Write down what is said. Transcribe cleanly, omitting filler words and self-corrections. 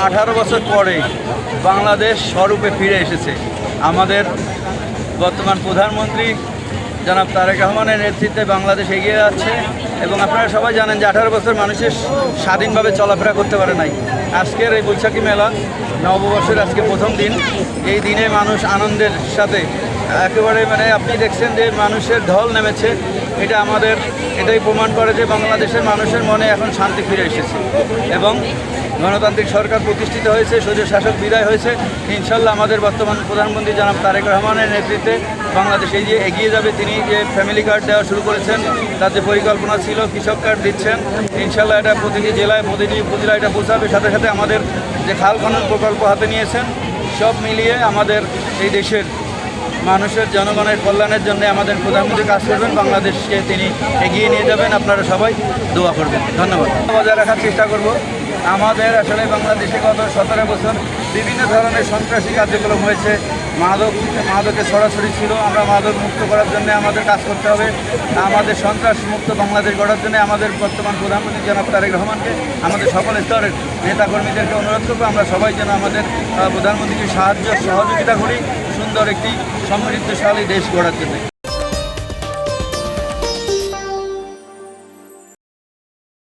18 বছর পরে বাংলাদেশ স্বরূপে ফিরে এসেছে। আমাদের বর্তমান প্রধানমন্ত্রী জনাব তারেক রহমানের নেতৃত্বে বাংলাদেশ এগিয়ে যাচ্ছে এবং আপনারা সবাই জানেন যে 18 বছর মানুষের স্বাধীনভাবে চলাফেরা করতে পারে নাই। আজকের এই বৈশাখী মেলা নববর্ষের আজকে প্রথম দিন। এই দিনে মানুষ আনন্দের সাথে একেবারে আপনি দেখছেন যে মানুষের ঢল নেমেছে। এটাই প্রমাণ করে যে বাংলাদেশের মানুষের মনে এখন শান্তি ফিরে এসেছে এবং গণতান্ত্রিক সরকার প্রতিষ্ঠিত হয়েছে, স্বৈর শাসক বিদায় হয়েছে। ইনশাল্লাহ আমাদের বর্তমান প্রধানমন্ত্রী জনাব তারেক রহমানের নেতৃত্বে বাংলাদেশ এগিয়ে যাবে। তিনি যে ফ্যামিলি কার্ড দেওয়া শুরু করেছেন, তার যে পরিকল্পনা ছিল, কৃষক কার্ড দিচ্ছেন, ইনশাল্লাহ এটা প্রতিটি জেলায় প্রতিটি উপজেলায় এটা পৌঁছাবে। সাথে সাথে আমাদের যে খাল খনন প্রকল্প হাতে নিয়েছেন, সব মিলিয়ে আমাদের এই দেশের মানুষের জনগণের কল্যাণের জন্য আমাদের প্রধানমন্ত্রী কাজ করবেন। বাংলাদেশকে তিনি এগিয়ে নিয়ে যাবেন। আপনারা সবাই দোয়া করবেন। ধন্যবাদ। বজায় রাখার চেষ্টা করব। আমাদের আসলে বাংলাদেশে গত 17 বছর বিভিন্ন ধরনের সন্ত্রাসী কার্যক্রম হয়েছে। মাদকের ছড়াছড়ি ছিল। আমরা মাদক মুক্ত করার জন্য আমাদের কাজ করতে হবে। আমাদের সন্ত্রাস মুক্ত বাংলাদেশ গড়ার জন্য আমাদের বর্তমান প্রধানমন্ত্রী জনাব তারেক রহমানকে, আমাদের সকল স্তরের নেতাকর্মীদেরকে অনুরোধ করবো আমরা সবাই যেন আমাদের প্রধানমন্ত্রীকে সহযোগিতা করি সুন্দর একটি সমৃদ্ধশালী দেশ গড়ার জন্য।